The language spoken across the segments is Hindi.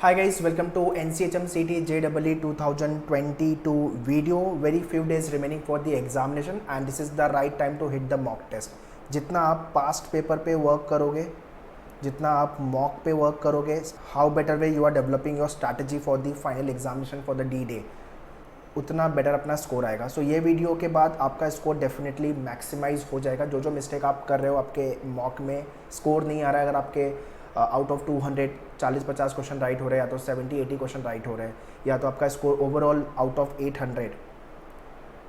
Hi guys, welcome to NCHM CT JEE 2022 video. Very few days remaining for the examination and this is the right time to hit the mock test. जितना आप past paper पे work करोगे, जितना आप mock पे work करोगे, how better way you are developing your strategy for the final examination for the D-Day, उतना बेटर अपना स्कोर आएगा. सो ये वीडियो के बाद आपका स्कोर डेफिनेटली मैक्सिमाइज हो जाएगा. जो मिस्टेक आप कर रहे हो, आपके मॉक में स्कोर नहीं आ रहा है, अगर आपके आउट ऑफ 200 40-50 क्वेश्चन राइट हो रहे हैं, या तो 70-80 क्वेश्चन राइट हो रहे हैं, या तो आपका स्कोर ओवरऑल आउट ऑफ 800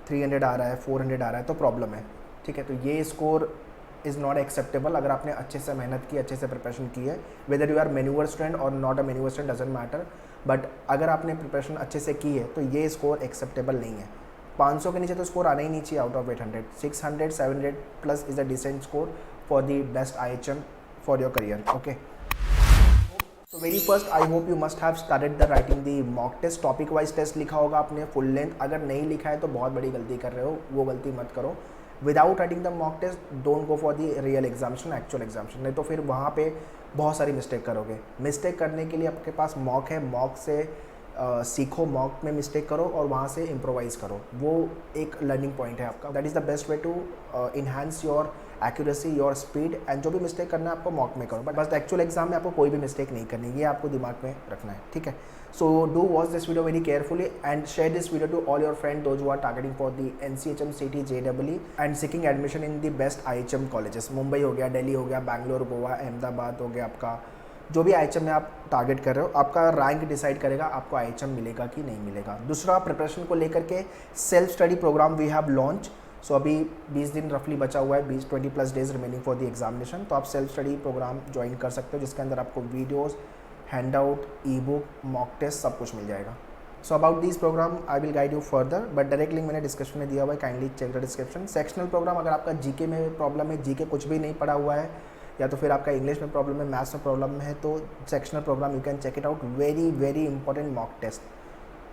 300 आ रहा है, 400 आ रहा है, तो प्रॉब्लम है. ठीक है, तो ये स्कोर इज़ नॉट एक्सेप्टेबल. अगर आपने अच्छे से मेहनत की, अच्छे से प्रिपरेशन की है, whether you are Manu student और not a Manu student doesn't matter, but अगर आपने प्रिपरेशन अच्छे से की है तो ये स्कोर एक्सेप्टेबल नहीं है. 500 के नीचे तो स्कोर आना ही नहीं चाहिए out of 800. 600-700 plus is a decent score for the best IHM for your career. Okay, तो very first I hope you must have started the writing the mock test. Topic wise test लिखा होगा आपने फुल लेंथ. अगर नहीं लिखा है तो बहुत बड़ी गलती कर रहे हो, वो गलती मत करो. Without writing the mock test don't go for the real examination, actual examination, नहीं तो फिर वहाँ पे बहुत सारी मिस्टेक करोगे. मिस्टेक करने के लिए आपके पास मॉक है, मॉक से सीखो, मॉक में मिस्टेक करो और वहाँ से इम्प्रोवाइज़ करो. वो एक लर्निंग पॉइंट है आपका. That is the best way to enhance your accuracy, your speed. And जो भी मिस्टेक करना है आपको मॉक में करो, बट बस एक्चुअल एग्जाम में आपको कोई भी मिस्टेक नहीं करनी, ये आपको दिमाग में रखना है. ठीक है, so do watch this video very carefully and share this video to all your friend those who are targeting for the NCHM CT JEE and seeking admission in the best IHM colleges. Mumbai हो गया, दिल्ली हो गया, बैंगलोर, गोवा, अहमदाबाद हो गया. आपका जो भी IHM में आप टारगेट कर रहे हो, आपका रैंक डिसाइड करेगा आपको IHM मिलेगा कि नहीं मिलेगा. दूसरा, प्रिपरेशन को लेकर के self study program we have launch. So अभी 20 दिन रफली बचा हुआ है, 20 plus days remaining for the examination. तो आप सेल्फ स्टडी प्रोग्राम ज्वाइन कर सकते हो, जिसके अंदर आपको videos, hand out, e book, mock test सब कुछ मिल जाएगा. So about this program I will guide you further, but direct link मैंने डिस्क्रिप्शन में दिया हुआ है, kindly check the description. Sectional program, अगर आपका जीके में प्रॉब्लम है, जीके कुछ भी नहीं पढ़ा हुआ है, या तो फिर आपका इंग्लिश में प्रॉब्लम है, मैथ्स में प्रॉब्लम है, तो sectional program you can check it out. Very very important mock test.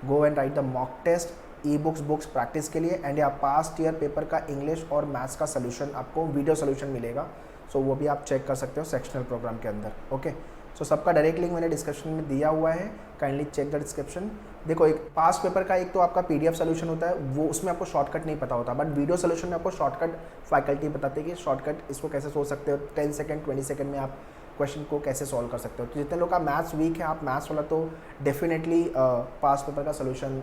Go and write the mock test, e books practice के लिए. एंड या पास्ट ईयर पेपर का इंग्लिश और मैथ्स का सोल्यूशन, आपको वीडियो सोल्यूशन मिलेगा. सो वो भी आप चेक कर सकते हो सेक्शनल प्रोग्राम के अंदर. ओके, सो सबका डायरेक्ट लिंक मैंने डिस्क्रिप्शन में दिया हुआ है, काइंडली चेक द डिस्क्रिप्शन. देखो, एक पास्ट पेपर का एक तो आपका PDF सोल्यूशन होता है, वो उसमें आपको शॉर्टकट नहीं पता होता, बट वीडियो सोल्यूशन में आपको शॉर्टकट फैकल्टी बताते हैं कि शॉर्टकट इसको कैसे सोच सकते हो. 10 सेकंड 20 सेकंड में आप क्वेश्चन को कैसे सॉल्व कर सकते हो. तो जितने लोग का मैथ्स वीक है, आप मैथ्स वाला तो डेफिनेटली पास्ट पेपर का सोल्यूशन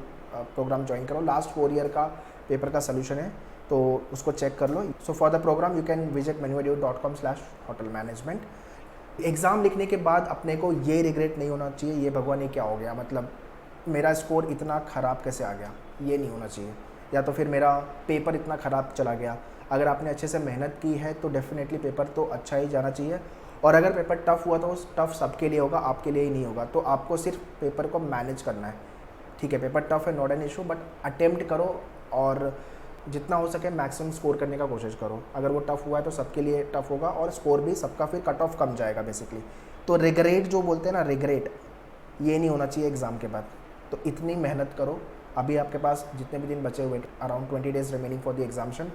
प्रोग्राम ज्वाइन करो. लास्ट 4 ईयर का पेपर का सोल्यूशन है, तो उसको चेक कर लो. So for the program you can visit manuedu.com/hotel management. Exam लिखने के बाद अपने को ये रिग्रेट नहीं होना चाहिए, ये भगवान ये क्या हो गया, मतलब मेरा स्कोर इतना ख़राब कैसे आ गया, ये नहीं होना चाहिए. या तो फिर मेरा पेपर इतना ख़राब चला गया. अगर आपने अच्छे से मेहनत की है तो डेफिनेटली पेपर तो अच्छा ही जाना चाहिए. और अगर पेपर टफ़ हुआ तो टफ़ सबके लिए होगा, आपके लिए ही नहीं होगा. तो आपको सिर्फ पेपर को मैनेज करना है. ठीक है, पेपर टफ़ है, not an issue, but attempt करो और जितना हो सके मैक्सिमम स्कोर करने का कोशिश करो. अगर वो टफ़ हुआ है तो सबके लिए टफ़ होगा और स्कोर भी सबका फिर कट ऑफ कम जाएगा बेसिकली. तो रिग्रेट जो बोलते हैं ना, रिग्रेट ये नहीं होना चाहिए एग्ज़ाम के बाद. तो इतनी मेहनत करो. अभी आपके पास जितने भी दिन बचे हुए, around 20 days remaining for the examination,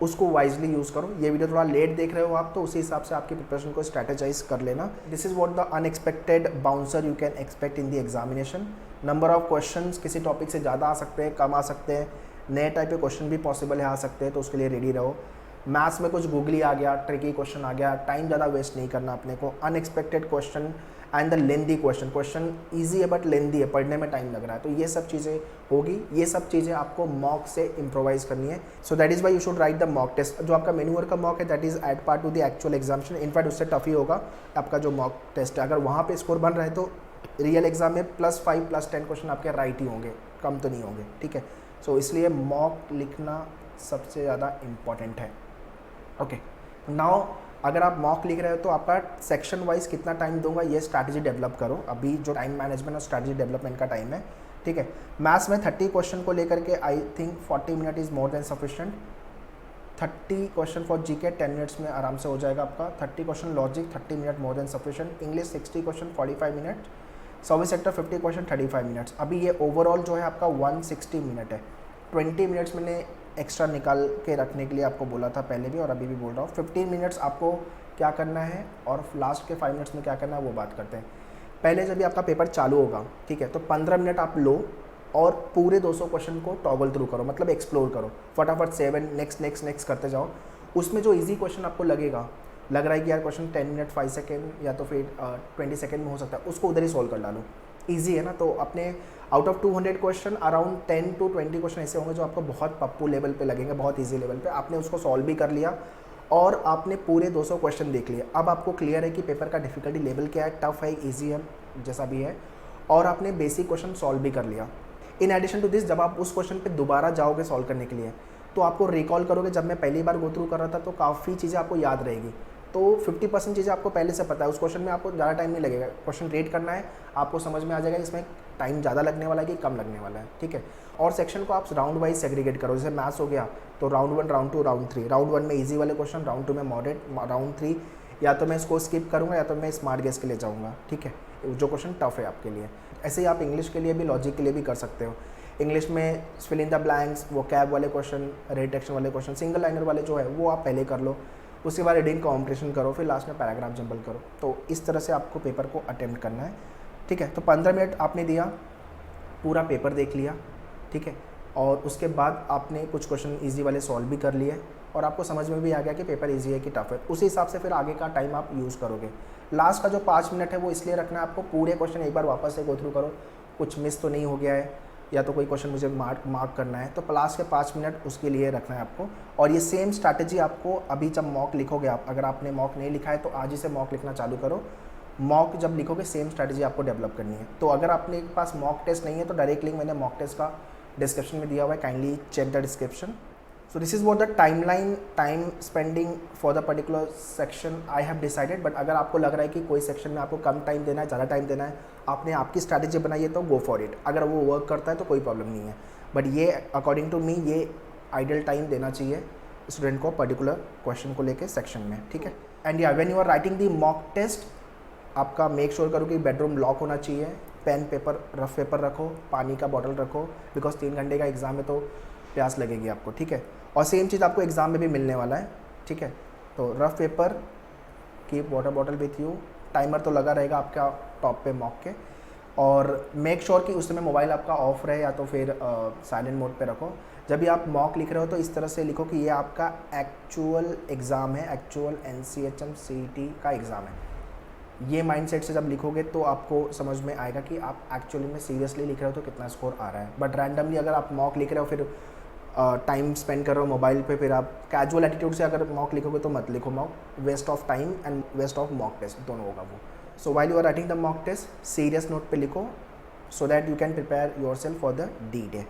उसको वाइजली यूज़ करो. ये वीडियो थोड़ा लेट देख रहे हो आप, तो उसी हिसाब से आपकी प्रिपरेशन को स्ट्रैटेजाइज कर लेना. This is what the unexpected bouncer you can expect in the examination. Number of questions किसी टॉपिक से ज़्यादा आ सकते हैं, कम आ सकते हैं. नए टाइप के क्वेश्चन भी पॉसिबल है, आ सकते हैं, तो उसके लिए रेडी रहो. मैथ्स में कुछ गूगली आ गया, ट्रिकी क्वेश्चन आ गया, टाइम ज़्यादा वेस्ट नहीं करना अपने को. Unexpected question and the lengthy question easy है बट लेंदी है, पढ़ने में टाइम लग रहा है, तो ये सब चीज़ें होगी. ये सब चीज़ें आपको मॉक से इम्प्रोवाइज़ करनी है. So that is why you should write the mock test. जो आपका मैन्यूअर का मॉक है, that is at par to the actual examination. In fact उससे टफ ही होगा आपका जो मॉक टेस्ट है. अगर वहाँ पे स्कोर बन रहे तो रियल एग्जाम में +5 +10 क्वेश्चन आपके राइट ही होंगे, कम तो नहीं होंगे. ठीक है, सो इसलिए मॉक लिखना सबसे ज़्यादा इम्पॉर्टेंट है. ओके, नाउ अगर आप मॉक लिख रहे हो तो आपका सेक्शन वाइज कितना टाइम दूंगा, ये स्ट्रैटेजी डेवलप करो. अभी जो टाइम मैनेजमेंट और स्ट्रैटेजी डेवलपमेंट का टाइम है. ठीक है, मैथ्स में 30 क्वेश्चन को लेकर के I think 40 minute is more than sufficient. 30 question for GK 10 minutes में आराम से हो जाएगा आपका. 30 question logic 30 minute more than sufficient. English 60 question 45 minute. Service sector 50 question 35 minutes. अभी ये ओवरऑल जो है आपका 160 मिनट है. 20 मिनट्स मैंने एक्स्ट्रा निकाल के रखने के लिए आपको बोला था पहले भी और अभी भी बोल रहा हूँ. 15 मिनट्स आपको क्या करना है और लास्ट के 5 मिनट्स में क्या करना है वो बात करते हैं. पहले जब भी आपका पेपर चालू होगा, ठीक है, तो 15 मिनट आप लो और पूरे 200 क्वेश्चन को टॉगल थ्रू करो, मतलब एक्सप्लोर करो, फटाफट 7 नेक्स्ट नेक्स्ट नेक्स्ट करते जाओ। उसमें जो इजी क्वेश्चन आपको लग रहा है कि यार क्वेश्चन 10 मिनट 5 सेकेंड या तो फिर 20 सेकेंड में हो सकता है, उसको उधर ही सॉल्व कर डालो। ईजी है ना। तो अपने out of 200 question around 10 to 20 question ऐसे होंगे जो आपको बहुत पप्पू लेवल पे लगेंगे, बहुत ईजी लेवल पे। आपने उसको सॉल्व भी कर लिया और आपने पूरे 200 क्वेश्चन देख लिए। अब आपको क्लियर है कि पेपर का डिफिकल्टी लेवल क्या है, टफ है, ईजी है, जैसा भी है, और आपने बेसिक क्वेश्चन सॉल्व भी कर लिया। इन एडिशन टू दिस, जब आप उस क्वेश्चन पे दोबारा जाओगे सॉल्व करने के लिए, तो आपको रिकॉल करोगे, जब मैं पहली बार गो थ्रू कर रहा था तो काफ़ी चीज़ें आपको याद रहेगी। तो 50% चीज़ें आपको पहले से पता है, उस क्वेश्चन में आपको ज़्यादा टाइम नहीं लगेगा। क्वेश्चन रेट करना है, आपको समझ में आ जाएगा इसमें टाइम ज़्यादा लगने वाला है कि कम लगने वाला है, ठीक है। और सेक्शन को आप राउंड वाइज सेग्रीगेट करो। जैसे मैथ्स हो गया तो राउंड 1, राउंड 2, राउंड 3। राउंड 1 में ईजी वाले क्वेश्चन, राउंड 2 में मॉडरेट, राउंड 3 या तो मैं इसको स्किप करूँगा या तो मैं स्मार्ट गेस के लिए जाऊँगा, ठीक है, जो क्वेश्चन टफ है आपके लिए। ऐसे ही आप इंग्लिश के लिए भी, लॉजिक के लिए भी कर सकते हो। इंग्लिश में फिल इन द ब्लैंक्स, वो कैब वाले क्वेश्चन, रेडिक्शन वाले क्वेश्चन, सिंगल लाइनर वाले जो है वो आप पहले कर लो, उसके बाद रीडिंग कॉम्पिटिशन करो, फिर लास्ट में पैराग्राफ जंबल करो। तो इस तरह से आपको पेपर को अटेम्प्ट करना है, ठीक है। तो 15 मिनट आपने दिया, पूरा पेपर देख लिया, ठीक है, और उसके बाद आपने कुछ क्वेश्चन ईजी वाले सॉल्व भी कर लिए और आपको समझ में भी आ गया कि पेपर ईजी है कि टफ है। उसी हिसाब से फिर आगे का टाइम आप यूज़ करोगे। लास्ट का जो 5 मिनट है वो इसलिए रखना है आपको, पूरे क्वेश्चन एक बार वापस से गो थ्रू करो, कुछ मिस तो नहीं हो गया है या तो कोई क्वेश्चन मुझे मार्क करना है, तो लास्ट के 5 मिनट उसके लिए रखना है आपको। और ये सेम स्ट्रैटेजी आपको अभी जब मॉक लिखोगे, आप अगर आपने मॉक नहीं लिखा है तो आज ही से मॉक लिखना चालू करो। मॉक जब लिखोगे सेम स्ट्रैटेजी आपको डेवलप करनी है। तो अगर आपने पास मॉक टेस्ट नहीं है तो डायरेक्ट लिंक मैंने मॉक टेस्ट का डिस्क्रिप्शन में दिया हुआ है, kindly check the description. So this is what the time spending for the particular section I have decided. But अगर आपको लग रहा है कि कोई सेक्शन में आपको कम टाइम देना है, ज़्यादा टाइम देना है, आपने आपकी स्ट्रैटेजी बनाई है तो गो फॉर इट। अगर वो वर्क करता है तो कोई प्रॉब्लम नहीं है, बट ये अकॉर्डिंग टू मी ये आइडियल टाइम देना चाहिए स्टूडेंट को पर्टिकुलर क्वेश्चन को लेके सेक्शन में, ठीक है। एंड या when you are writing the mock test, आपका मेक श्योर करो कि बेडरूम लॉक होना चाहिए, पेन पेपर रफ पेपर रखो, पानी का बॉटल रखो, बिकॉज 3 घंटे का एग्जाम है तो प्यास लगेगी आपको, ठीक है। और सेम चीज़ आपको एग्जाम में भी मिलने वाला है, ठीक है। तो rough paper, keep water bottle with you, timer तो लगा रहेगा आपका टॉप पे मॉक के, और मेक श्योर कि उस समय मोबाइल आपका ऑफ रहे या तो फिर साइलेंट मोड पे रखो। जब भी आप मॉक लिख रहे हो तो इस तरह से लिखो कि ये आपका एक्चुअल एग्ज़ाम है, एक्चुअल NCHM CET का एग्ज़ाम है। ये माइंडसेट से जब लिखोगे तो आपको समझ में आएगा कि आप एक्चुअली में सीरियसली लिख रहे हो तो कितना स्कोर आ रहा है। बट रैंडमली अगर आप मॉक लिख रहे हो, फिर टाइम स्पेंड कर रहे हो मोबाइल पे, फिर आप कैजुअल एटीट्यूड से अगर मॉक लिखोगे तो मत लिखो mock, waste of time and waste of mock test दोनों होगा वो। So while you are writing the mock test, serious note पे लिखो so that you can prepare yourself for the D-Day.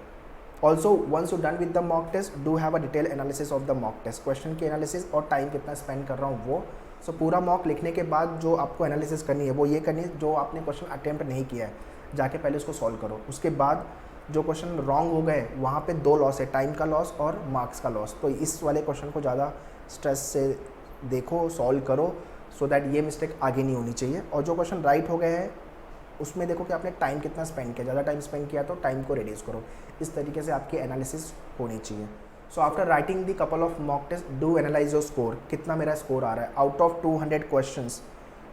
Also, once you're done with the mock test, do have a detailed analysis of the mock test. Question की एनालिसिस और टाइम कितना स्पेंड कर रहा हूँ वो। सो पूरा मॉक लिखने के बाद जो आपको एनालिसिस करनी है वो ये करनी है, जो आपने क्वेश्चन अटेम्प्ट नहीं किया है जाके पहले उसको सॉल्व करो। उसके बाद जो क्वेश्चन रॉन्ग हो गए वहाँ पे 2 लॉस है, टाइम का लॉस और मार्क्स का लॉस। तो इस वाले क्वेश्चन को ज़्यादा स्ट्रेस से देखो, सॉल्व करो, सो दैट ये मिस्टेक आगे नहीं होनी चाहिए। और जो क्वेश्चन राइट हो गए हैं उसमें देखो कि आपने टाइम कितना स्पेंड किया, ज़्यादा टाइम स्पेंड किया तो टाइम को रिड्यूस करो। इस तरीके से आपकी एनालिसिस होनी चाहिए। So after writing the couple of mock test, do analyse your score, कितना मेरा स्कोर आ रहा है। आउट ऑफ 200 क्वेश्चंस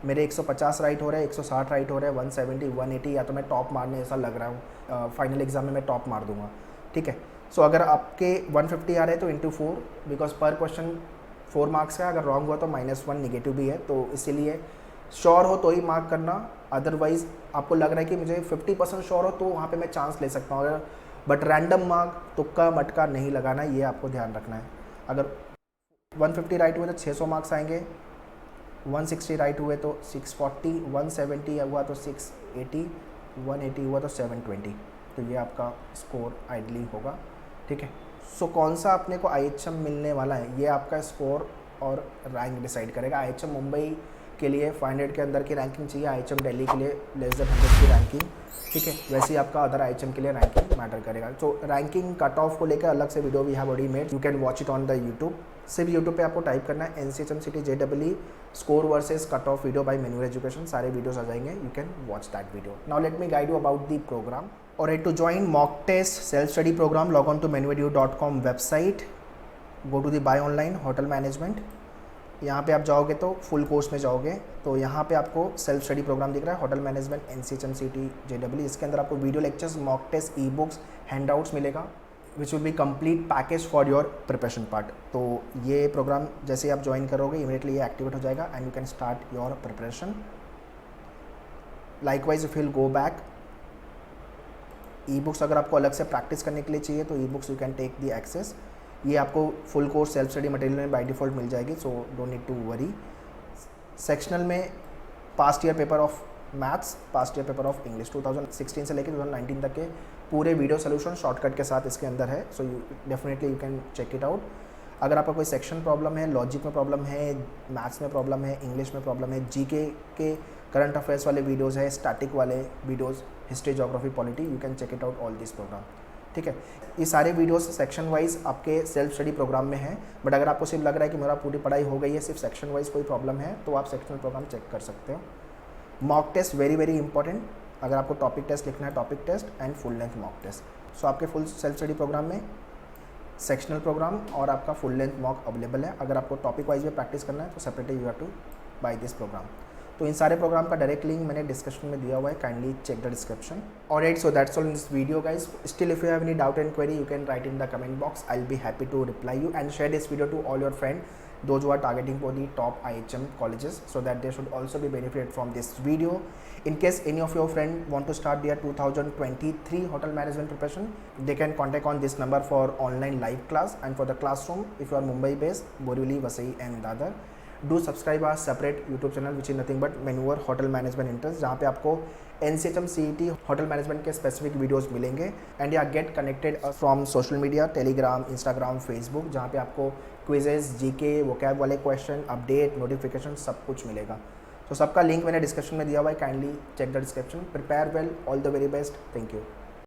मेरे 150 राइट हो रहे हैं, 160 राइट हो रहे हैं, 170, 180, या तो मैं टॉप मारने ऐसा लग रहा हूँ, फाइनल एग्जाम में मैं टॉप मार दूंगा, ठीक है। सो अगर आपके 150 आ रहे हैं तो इंटू 4, बिकॉज पर क्वेश्चन 4 मार्क्स का, अगर रॉन्ग हुआ तो -1 निगेटिव भी है, तो इसीलिए श्योर हो तो ही मार्क करना। अदरवाइज आपको लग रहा है कि मुझे 50% श्योर हो तो वहाँ पे मैं चांस ले सकता हूँ, बट रैंडम मार्क, तुक्का मटका नहीं लगाना, ये आपको ध्यान रखना है। अगर 150 राइट हुए तो 600 मार्क्स आएंगे, 160 राइट हुए तो 640, 170 हुआ तो 680, 180 हुआ तो 720, तो ये आपका स्कोर आइडली होगा, ठीक है। सो कौन सा अपने को IHM मिलने वाला है ये आपका स्कोर और रैंक डिसाइड करेगा। IHM मुंबई के लिए 500 के अंदर की रैंकिंग चाहिए, IHM दिल्ली के लिए लेस देन 100 की रैंकिंग, ठीक है। वैसे ही आपका अदर IHM के लिए रैंकिंग मैटर करेगा। तो रैंकिंग कट ऑफ को लेकर अलग से video we have already made, you can watch it on the YouTube. सिर्फ यूट्यूब पे आपको टाइप करना है NCHM CET JEE score versus cut off video by मेन्यूर एजुकेशन, सारे वीडियोस आ जाएंगे, you can watch that video. Now let me guide you about the program. Alright, to join mock test self-study program, log on to menuedu.com website, go to the buy online hotel management, यहाँ पे आप जाओगे तो फुल कोर्स में जाओगे तो यहाँ पे आपको सेल्फ स्टडी प्रोग्राम दिख रहा है, होटल मैनेजमेंट NCHMCT JEE। इसके अंदर आपको video lectures, mock test, e books, handouts मिलेगा which will be complete package for your preparation part. तो ये प्रोग्राम जैसे आप ज्वाइन करोगे इमीडिएटली ये एक्टिवेट हो जाएगा and you can start your preparation. Likewise if will go back, e books अगर आपको अलग से प्रैक्टिस करने के लिए चाहिए तो e books you can take the access. ये आपको full course self study material में बाय डिफ़ॉल्ट मिल जाएगी, so don't need to worry. Sectional में past year paper of maths, past year paper of English 2016 से लेकर 2019 तक के पूरे वीडियो सोल्यूशन शॉर्टकट के साथ इसके अंदर है, so you definitely you can check it out. अगर आपका कोई सेक्शन प्रॉब्लम है, लॉजिक में प्रॉब्लम है, मैथ्स में प्रॉब्लम है, इंग्लिश में प्रॉब्लम है, जीके के करंट अफेयर्स वाले वीडियोज़ है, स्टैटिक वाले videos, history, geography, polity, you can check it out all this program. ठीक है, ये सारे वीडियोस सेक्शन वाइज आपके सेल्फ स्टडी प्रोग्राम में हैं, बट अगर आपको सिर्फ लग रहा है कि मेरा पूरी पढ़ाई हो गई है, सिर्फ सेक्शन वाइज कोई प्रॉब्लम है, तो आप सेक्शनल प्रोग्राम चेक कर सकते हो। Mock test very very important, अगर आपको टॉपिक टेस्ट लिखना है topic test and full length mock test. So आपके फुल सेल्फ स्टडी प्रोग्राम में सेक्शनल प्रोग्राम और आपका फुल लेंथ मॉक अवेलेबल है। अगर आपको टॉपिक वाइज में प्रैक्टिस करना है तो separately you have to buy this program. तो इन सारे प्रोग्राम का डायरेक्ट लिंक मैंने डिस्क्रिप्शन में दिया हुआ है, kindly check the description. Alright, so that's all in this video guys. Still if you have any doubt and query you can write in the comment box, I will be happy to reply you and share this video to all your friends, those who are targeting for the top IHM colleges, so that they should also be benefited from this video. In case any of your friend want to start their 2023 hotel management preparation, they can contact on this number for online live class, and for the classroom if you are Mumbai based, Borivali, Vasai and Dadar, do subscribe our separate YouTube channel which is nothing but Manure Hotel Management Interest, जहाँ पे आपको NCHMCT होटल मैनेजमेंट के स्पेसिफिक वीडियोस मिलेंगे। एंड या get connected from social media, Telegram, Instagram, Facebook, जहाँ पे आपको क्विजेस, जीके, वोकैब वाले क्वेश्चन, अपडेट, नोटिफिकेशन सब कुछ मिलेगा। तो सबका लिंक मैंने डिस्क्रिप्शन में दिया हुआ है, kindly check the description. Prepare well, all the very best, thank you.